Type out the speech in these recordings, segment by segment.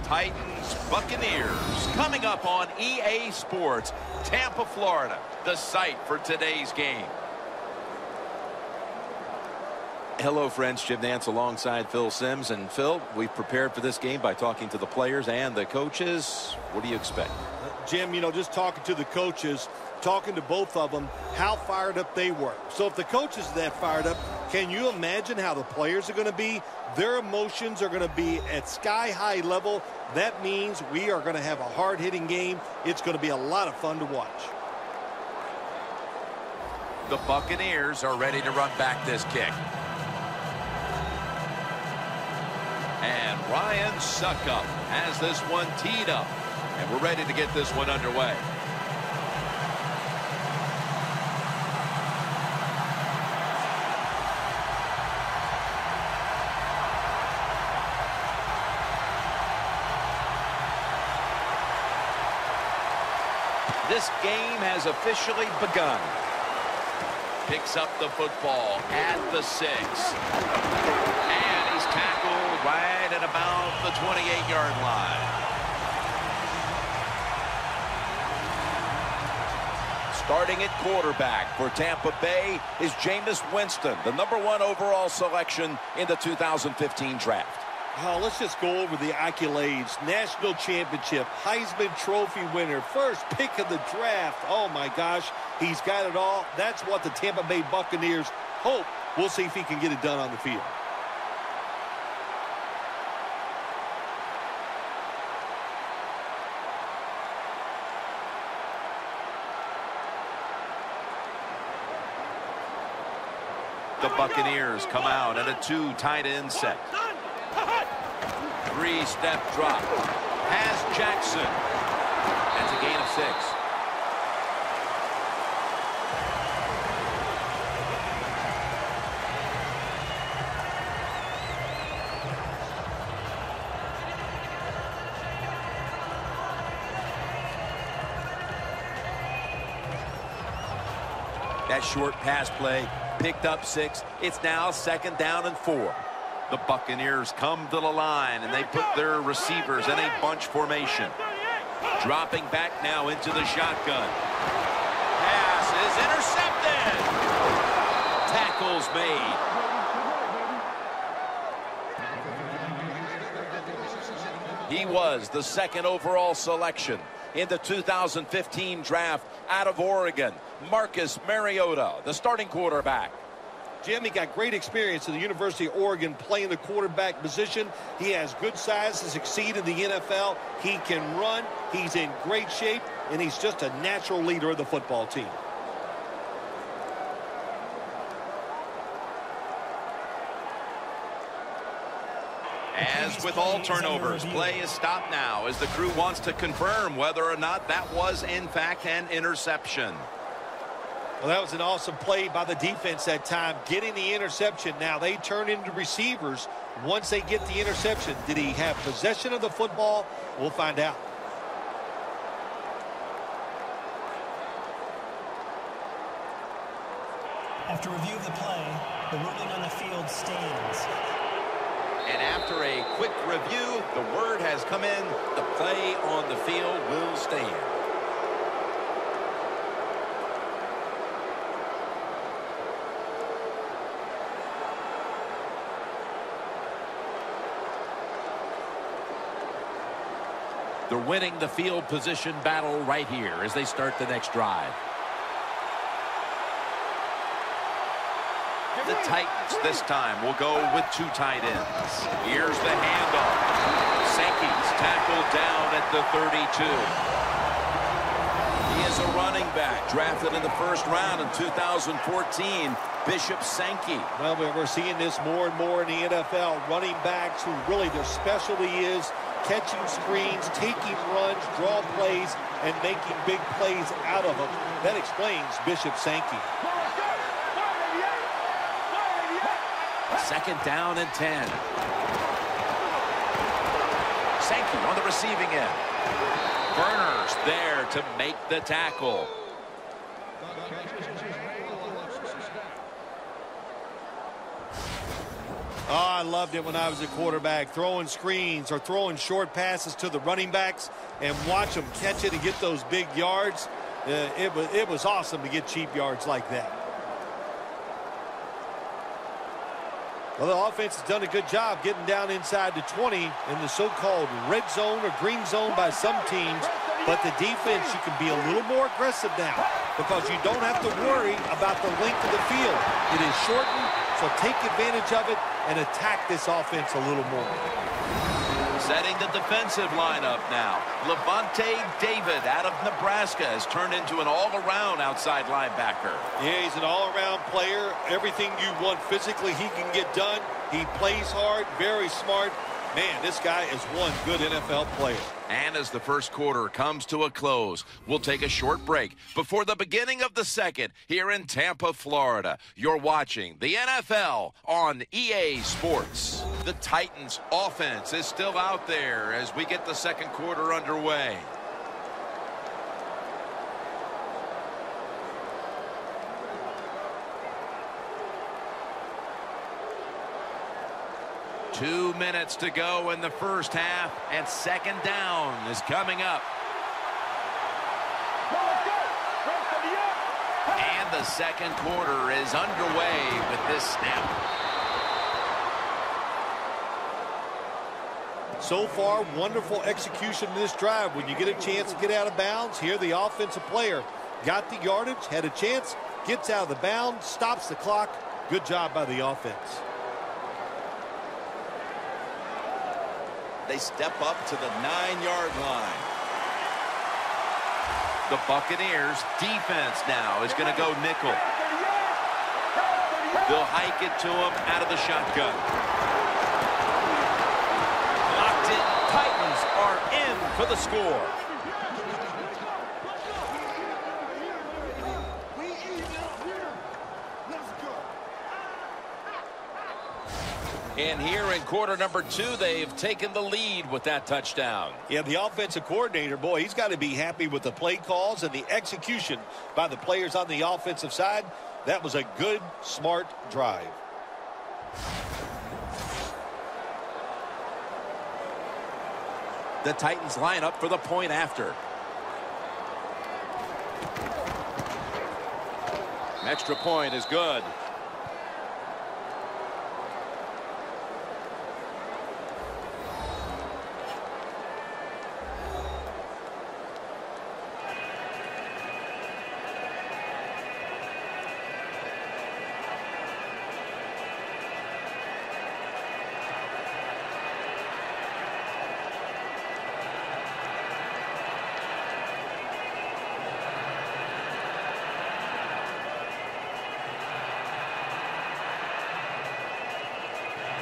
Titans Buccaneers coming up on EA Sports, Tampa, Florida, the site for today's game. Hello, friends. Jim Nance alongside Phil Simms. And Phil, we've prepared for this game by talking to the players and the coaches. What do you expect? Jim, you know, just talking to the coaches, talking to both of them, how fired up they were. So if the coaches are that fired up, can you imagine how the players are going to be? Their emotions are going to be at sky-high level. That means we are going to have a hard-hitting game. It's going to be a lot of fun to watch. The Buccaneers are ready to run back this kick. And Ryan Suckup has this one teed up. And we're ready to get this one underway. This game has officially begun. Picks up the football at the 6. And he's tackled right at about the 28-yard line. Starting at quarterback for Tampa Bay is Jameis Winston, the #1 overall selection in the 2015 draft. Oh, let's just go over the accolades. National championship, Heisman Trophy winner, first pick of the draft. Oh, my gosh, he's got it all. That's what the Tampa Bay Buccaneers hope. We'll see if he can get it done on the field. The Buccaneers come out at a 2 tight end set. 3-step drop. Has Jackson. That's a gain of 6. That short pass play picked up 6. It's now 2nd down and 4. The Buccaneers come to the line, and they put their receivers in a bunch formation. Dropping back now into the shotgun. Pass is intercepted. Tackles made. He was the 2nd overall selection in the 2015 draft out of Oregon. Marcus Mariota, the starting quarterback. Jim, he got great experience at the University of Oregon playing the quarterback position. He has good size to succeed in the NFL. He can run. He's in great shape, and he's just a natural leader of the football team. As with all turnovers, play is stopped now as the crew wants to confirm whether or not that was, in fact, an interception. Well, that was an awesome play by the defense that time, getting the interception. Now they turn into receivers once they get the interception. Did he have possession of the football? We'll find out. After review of the play, the ruling on the field stands. And after a quick review, the word has come in. The play on the field will stand. They're winning the field position battle right here as they start the next drive. The Titans this time will go with 2 tight ends. Here's the handoff. Sankey's tackled down at the 32. He is a running back drafted in the 1st round in 2014. Bishop Sankey. Well, we're seeing this more and more in the NFL. Running backs who really their specialty is catching screens, taking runs, draw plays, and making big plays out of them. That explains Bishop Sankey. 2nd down and 10. Sankey on the receiving end. Burners there to make the tackle. Oh, I loved it when I was a quarterback, throwing screens or throwing short passes to the running backs and watch them catch it and get those big yards. It was awesome to get cheap yards like that. Well, the offense has done a good job getting down inside the 20 in the so-called red zone or green zone by some teams. But the defense, you can be a little more aggressive now because you don't have to worry about the length of the field. It is shortened, so take advantage of it and attack this offense a little more. Setting the defensive lineup now. Levante David out of Nebraska has turned into an all-around outside linebacker. Yeah, he's an all-around player. Everything you want physically, he can get done. He plays hard, very smart. Man, this guy is one good NFL player. And as the first quarter comes to a close, we'll take a short break before the beginning of the second here in Tampa, Florida. You're watching the NFL on EA Sports. The Titans offense is still out there as we get the second quarter underway. Two minutes to go in the first half, and second down is coming up. And the second quarter is underway with this snap. So far, wonderful execution in this drive. When you get a chance to get out of bounds, here the offensive player got the yardage, had a chance, gets out of the bounds, stops the clock. Good job by the offense. They step up to the 9-yard line. The Buccaneers defense now is going to go nickel. They'll hike it to him out of the shotgun. Locked in. Titans are in for the score. And here in quarter number 2, they've taken the lead with that touchdown. Yeah, the offensive coordinator, boy, he's got to be happy with the play calls and the execution by the players on the offensive side. That was a good, smart drive. The Titans line up for the point after. Extra point is good.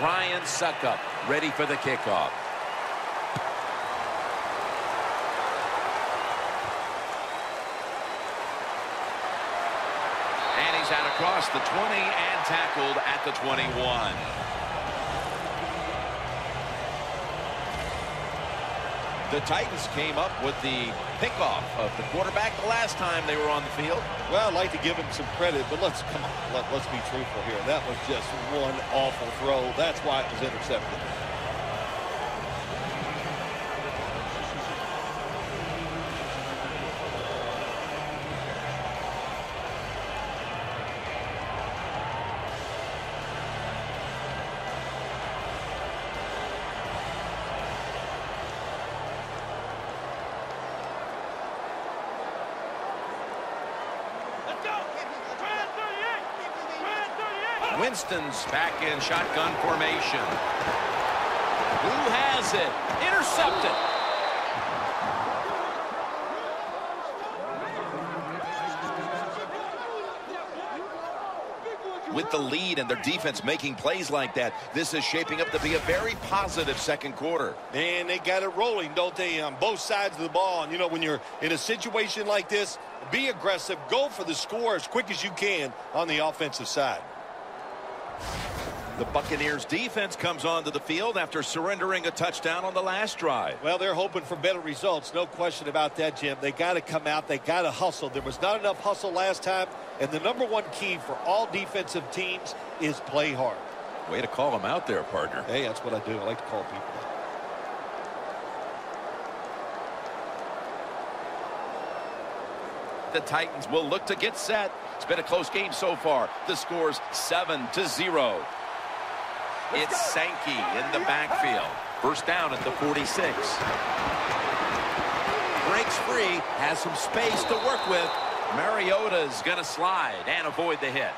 Ryan Suckup ready for the kickoff. And he's out across the 20 and tackled at the 21. The Titans came up with the pickoff of the quarterback the last time they were on the field. Well, I'd like to give him some credit, but let's be truthful here. That was just one awful throw. That's why it was intercepted. Winston's back in shotgun formation. Who has it? Intercepted. With the lead and their defense making plays like that, this is shaping up to be a very positive second quarter. And they got it rolling, don't they, on both sides of the ball. And, you know, when you're in a situation like this, be aggressive. Go for the score as quick as you can on the offensive side. The Buccaneers defense comes onto the field after surrendering a touchdown on the last drive. Well, they're hoping for better results. No question about that, Jim. They got to come out. They got to hustle. There was not enough hustle last time. And the number one key for all defensive teams is play hard. Way to call him out there, partner. Hey, that's what I do. I like to call people. The Titans will look to get set. It's been a close game so far. The score's 7-0. It's Sankey in the backfield. First down at the 46. Breaks free, has some space to work with. Mariota's going to slide and avoid the hit.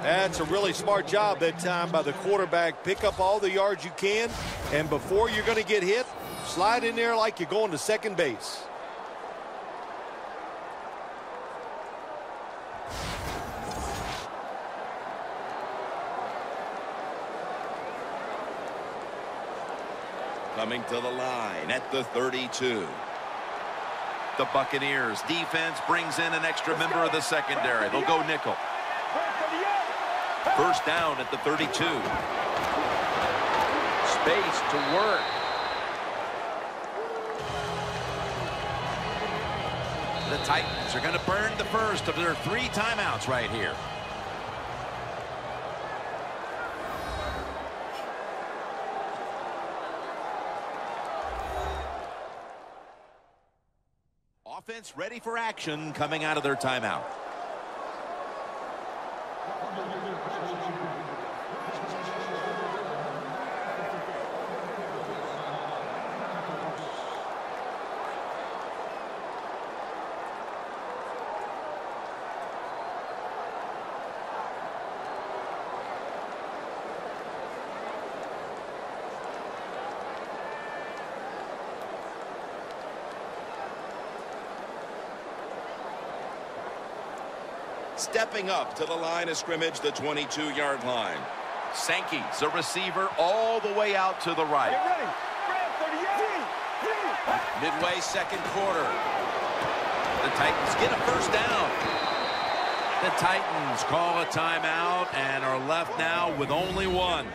That's a really smart job that time by the quarterback. Pick up all the yards you can, and before you're going to get hit, slide in there like you're going to second base. Coming to the line at the 32. The Buccaneers defense brings in an extra member of the secondary. They'll go nickel. First down at the 32. Space to work. The Titans are going to burn the first of their 3 timeouts right here. Offense ready for action coming out of their timeout. Stepping up to the line of scrimmage, the 22-yard line. Sankey's a receiver all the way out to the right. Midway second quarter. The Titans get a first down. The Titans call a timeout and are left now with only one.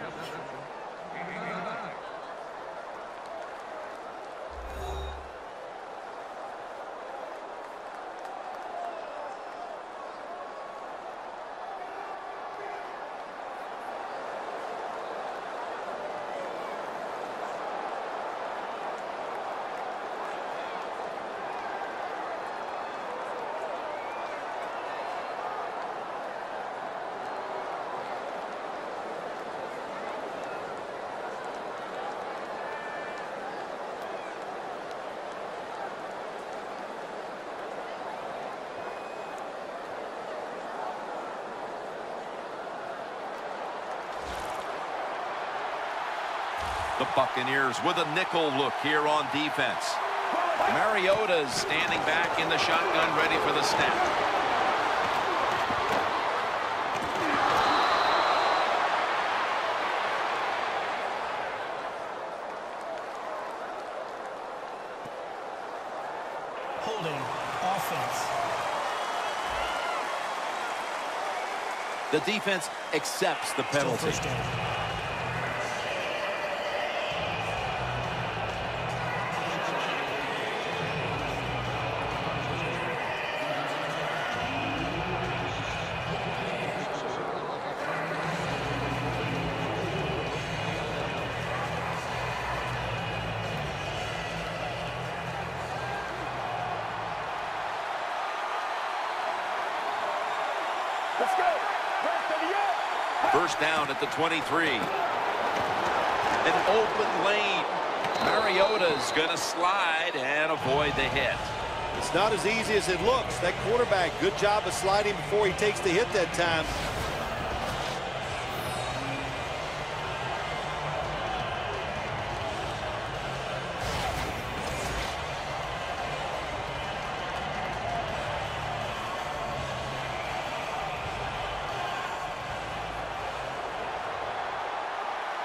The Buccaneers with a nickel look here on defense. Mariota's standing back in the shotgun, ready for the snap. Holding offense. The defense accepts the penalty. Still first down. Let's go. First down at the 23. An open lane. Mariota's going to slide and avoid the hit. It's not as easy as it looks. That quarterback, good job of sliding before he takes the hit that time.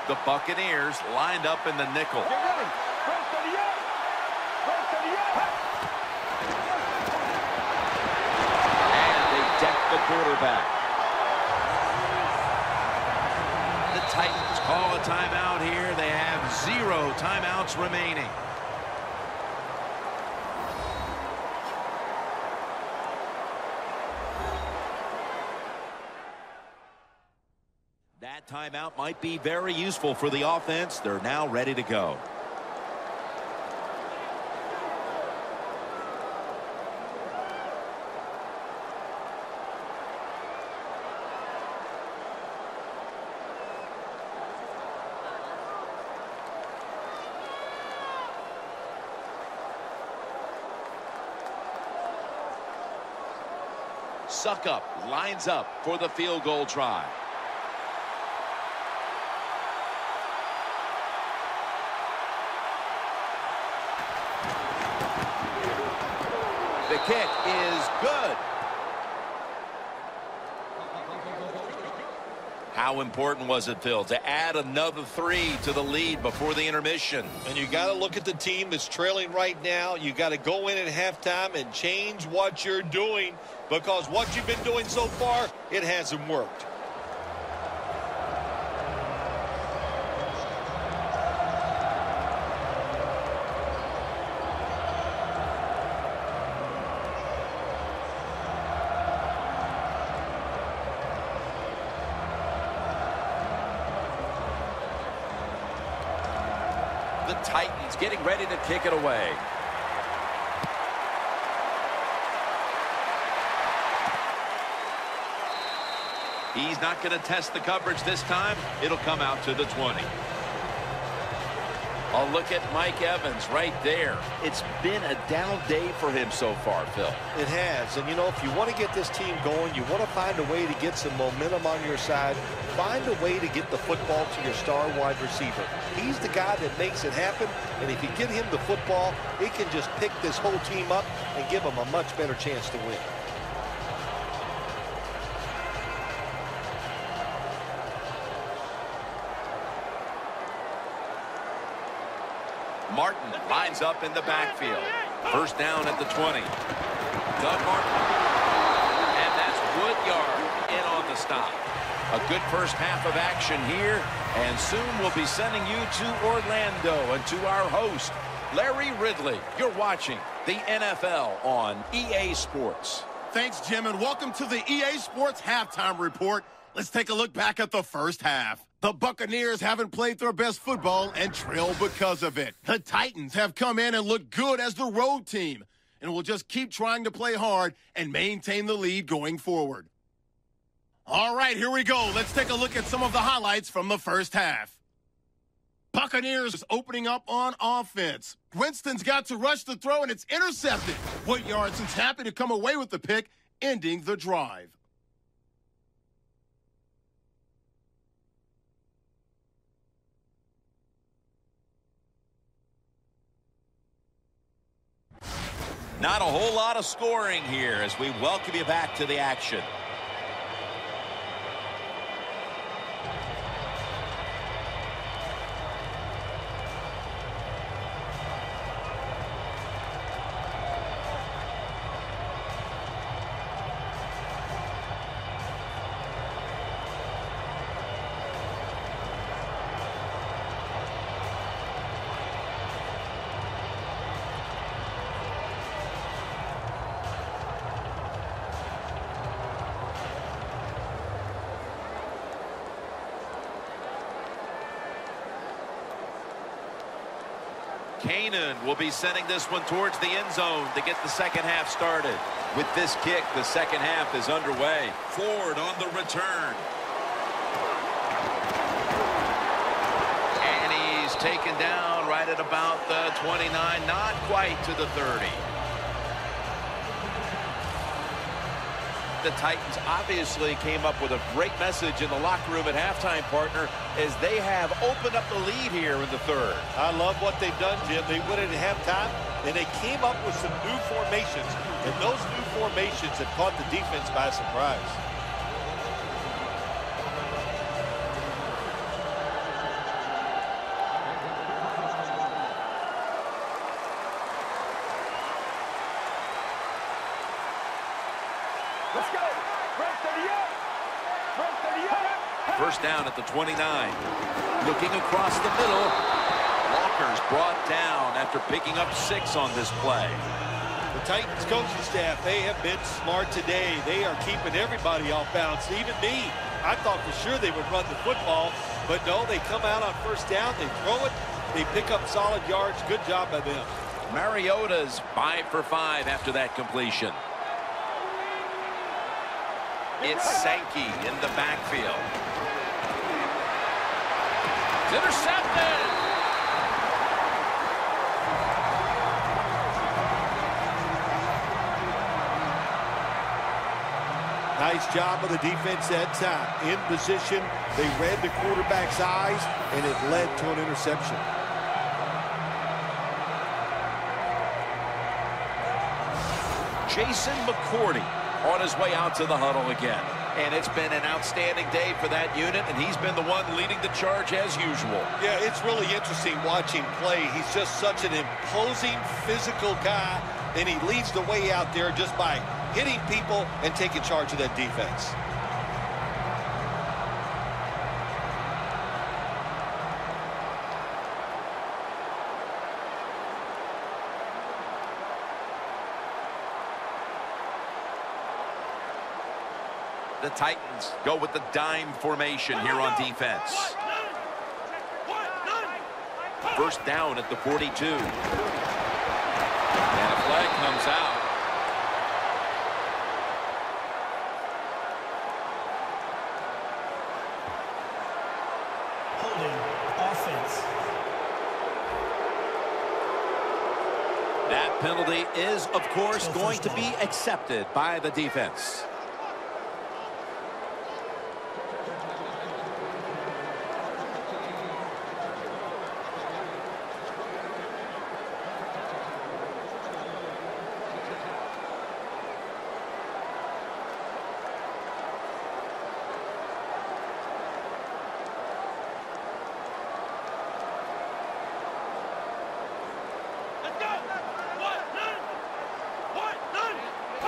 The Buccaneers lined up in the nickel. Get ready. First 38. First 38. And they deck the quarterback. The Titans call a timeout here. They have 0 timeouts remaining. That time timeout might be very useful for the offense. They're now ready to go. Suckup lines up for the field goal try. The kick is good. How important was it, Phil, to add another 3 to the lead before the intermission? And you got to look at the team that's trailing right now. You got to go in at halftime and change what you're doing, because what you've been doing so far, it hasn't worked. The Titans getting ready to kick it away. He's not going to test the coverage this time. It'll come out to the 20. A look at Mike Evans right there. It's been a down day for him so far, Phil. It has. And, you know, if you want to get this team going, you want to find a way to get some momentum on your side. Find a way to get the football to your star wide receiver. He's the guy that makes it happen. And if you get him the football, it can just pick this whole team up and give them a much better chance to win. Martin lines up in the backfield. First down at the 20. Doug Martin. And that's Woodyard in on the stop. A good first half of action here. And soon we'll be sending you to Orlando and to our host, Larry Ridley. You're watching the NFL on EA Sports. Thanks, Jim, and welcome to the EA Sports Halftime Report. Let's take a look back at the first half. The Buccaneers haven't played their best football and trail because of it. The Titans have come in and looked good as the road team and will just keep trying to play hard and maintain the lead going forward. All right, here we go. Let's take a look at some of the highlights from the first half. Buccaneers opening up on offense. Winston's got to rush the throw, and it's intercepted. Woodyard is happy to come away with the pick, ending the drive. Not a whole lot of scoring here as we welcome you back to the action. Canaan will be sending this one towards the end zone to get the second half started. With this kick, the second half is underway. Ford on the return. And he's taken down right at about the 29, not quite to the 30. The Titans obviously came up with a great message in the locker room at halftime, partner, as they have opened up the lead here in the third. I love what they've done, Jim. They went in at halftime, and they came up with some new formations, and those new formations have caught the defense by surprise. Let's go. Rest of the up. Rest of the up. First down at the 29. Looking across the middle. Walker's brought down after picking up 6 on this play. The Titans coaching staff, they have been smart today. They are keeping everybody off bounds, even me. I thought for sure they would run the football, but no, they come out on first down, they throw it, they pick up solid yards. Good job by them. Mariota's 5 for 5 after that completion. It's Sankey in the backfield. It's intercepted. Nice job of the defense that time. In position, they read the quarterback's eyes, and it led to an interception. Jason McCourty on his way out to the huddle again. And it's been an outstanding day for that unit, and he's been the one leading the charge as usual. Yeah, it's really interesting watching play. He's just such an imposing physical guy, and he leads the way out there just by hitting people and taking charge of that defense. The Titans go with the dime formation here on defense. First down at the 42. And a flag comes out. Holding offense. That penalty is, of course, going to be accepted by the defense.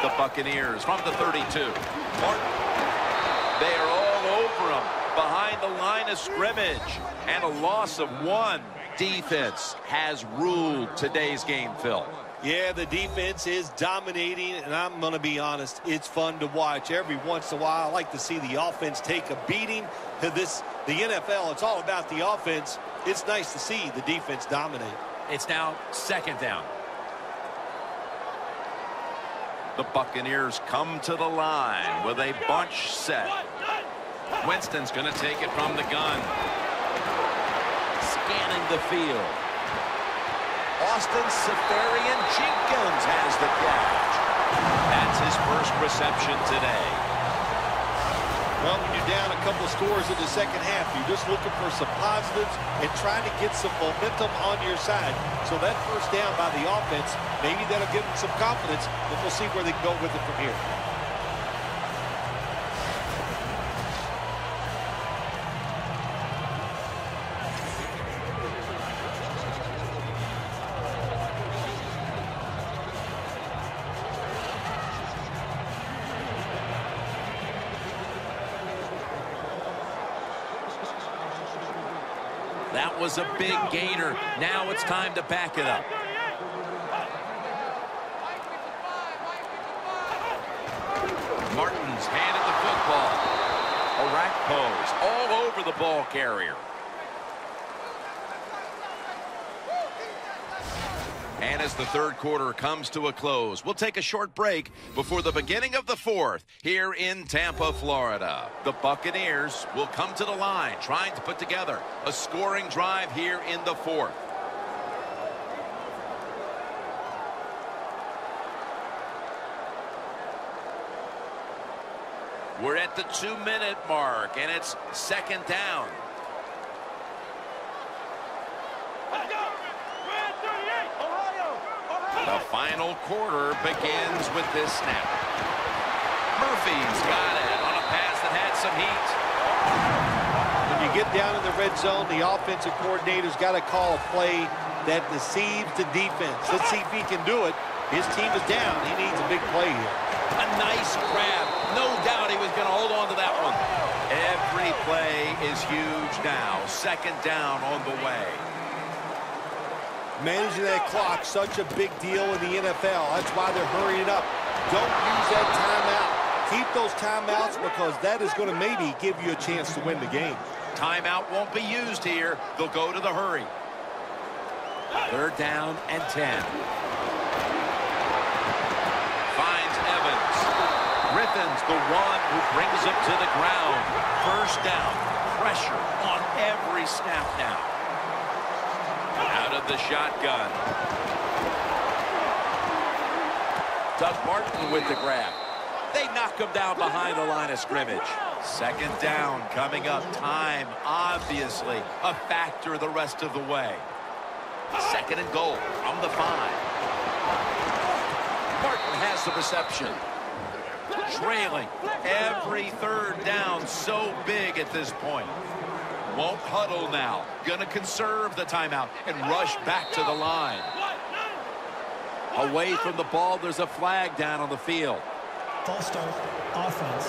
The Buccaneers from the 32. Martin. They are all over him behind the line of scrimmage. And a loss of 1. Defense has ruled today's game, Phil. Yeah, the defense is dominating, and I'm going to be honest, it's fun to watch. Every once in a while, I like to see the offense take a beating. The NFL, it's all about the offense. It's nice to see the defense dominate. It's now second down. The Buccaneers come to the line with a bunch set. Winston's going to take it from the gun. Scanning the field. Austin Seferian-Jenkins has the catch. That's his first reception today. Well, when you're down a couple of scores in the second half, you're just looking for some positives and trying to get some momentum on your side. So that first down by the offense, maybe that'll give them some confidence, and we'll see where they can go with it from here. That was a big gainer. Now it's time to back it up. Martin's handed the football. A rack pose all over the ball carrier. And as the third quarter comes to a close, we'll take a short break before the beginning of the fourth here in Tampa, Florida. The Buccaneers will come to the line trying to put together a scoring drive here in the fourth. We're at the 2-minute mark, and it's second down. The final quarter begins with this snap. Murphy's got it on a pass that had some heat. When you get down in the red zone, the offensive coordinator's got to call a play that deceives the defense. Let's see if he can do it. His team is down. He needs a big play here. A nice grab. No doubt he was going to hold on to that one. Every play is huge now. Second down on the way. Managing that clock, such a big deal in the NFL. That's why they're hurrying up. Don't use that timeout. Keep those timeouts because that is going to maybe give you a chance to win the game. Timeout won't be used here. They'll go to the hurry. 3rd down and 10. Finds Evans. Griffin's the one who brings him to the ground. 1st down. Pressure on every snap now. Out of the shotgun. Doug Martin with the grab. They knock him down behind the line of scrimmage. 2nd down coming up. Time, obviously, a factor the rest of the way. 2nd and goal from the 5. Martin has the reception. Trailing. Every 3rd down so big at this point. Won't huddle now. Gonna conserve the timeout and rush back to the line. Away from the ball, there's a flag down on the field. False start, offense.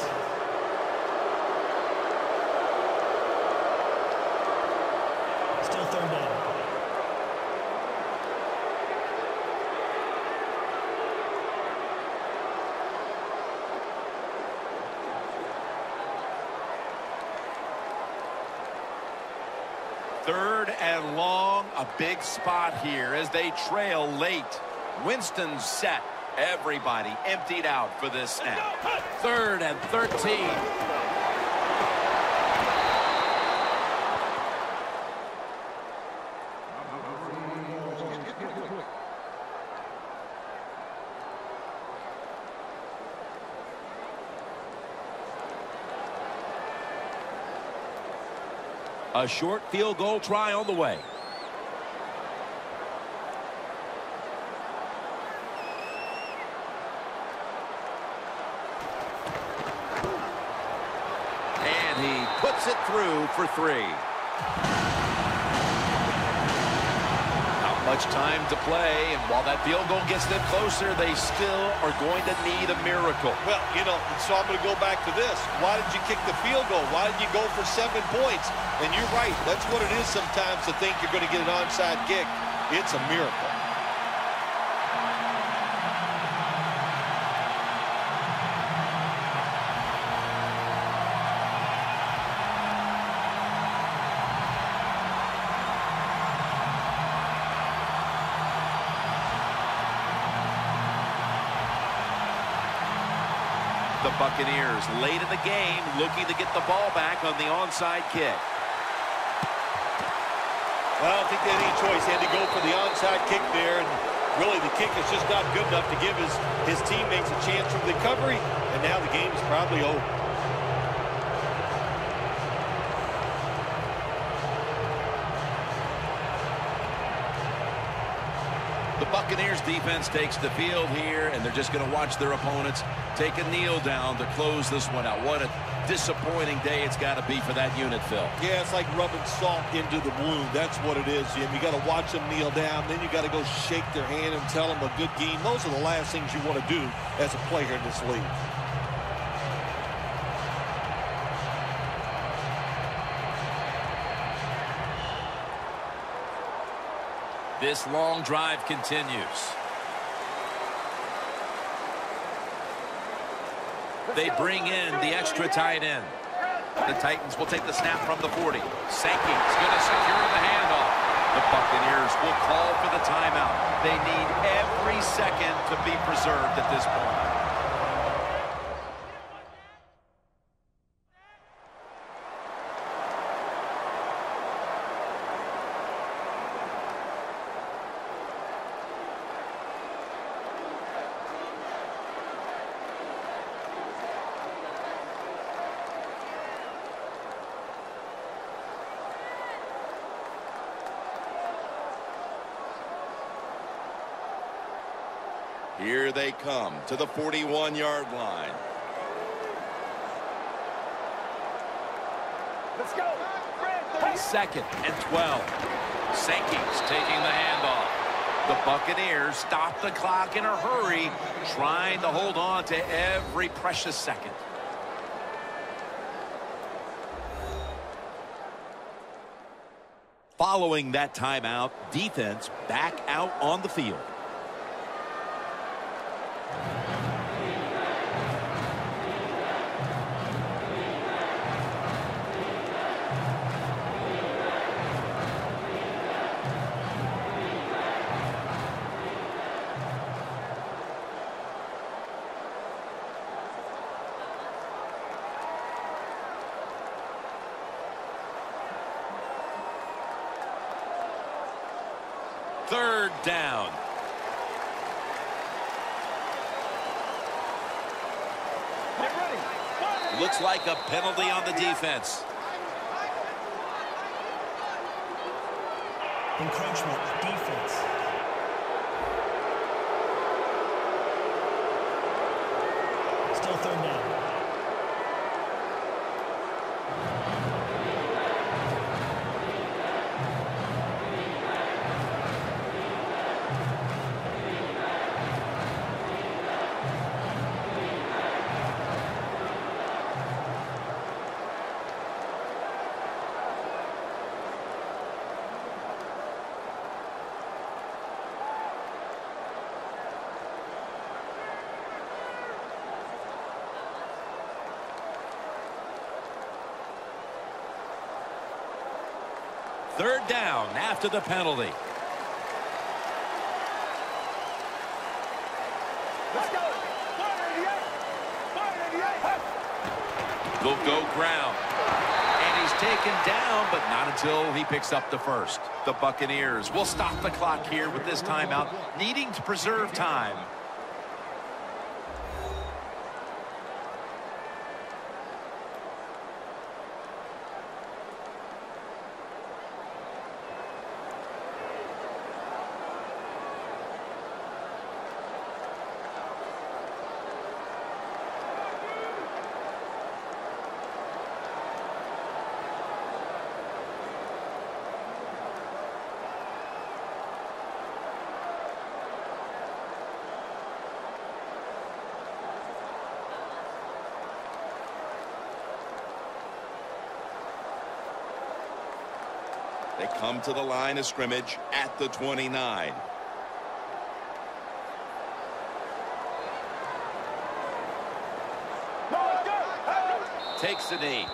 Still 3rd down. Third and long, a big spot here as they trail late. Winston's set. Everybody emptied out for this snap. 3rd and 13. A short field goal try on the way. And he puts it through for 3. Not much time to play, and while that field goal gets them closer, they still are going to need a miracle. Well, you know, so I'm going to go back to this. Why did you kick the field goal? Why did you go for 7 points? And you're right. That's what it is sometimes to think you're going to get an onside kick. It's a miracle. The Buccaneers late in the game looking to get the ball back on the onside kick. Well, I don't think they had any choice. They had to go for the onside kick there, and really the kick is just not good enough to give his teammates a chance for recovery, and now the game is probably over. The Buccaneers defense takes the field here, and they're just going to watch their opponents take a kneel down to close this one out. What a disappointing day it's got to be for that unit, Phil. Yeah, it's like rubbing salt into the wound. That's what it is, Jim. You got to watch them kneel down, then you got to go shake their hand and tell them a good game. Those are the last things you want to do as a player in this league. This long drive continues. They bring in the extra tight end. The Titans will take the snap from the 40. Sankey's going to secure the handoff. The Buccaneers will call for the timeout. They need every second to be preserved at this point. Here they come to the 41-yard line. Let's go. 2nd and 12. Sankey's taking the handoff. The Buccaneers stop the clock in a hurry, trying to hold on to every precious second. Following that timeout, defense back out on the field. Third down. Get ready. Looks like a penalty on the defense. Encroachment, defense. Still third down. Third down after the penalty. Let's go. Fire in the air. Fire in the air. They'll go ground. And he's taken down, but not until he picks up the first. The Buccaneers will stop the clock here with this timeout, needing to preserve time. They come to the line of scrimmage at the 29. Takes the knee.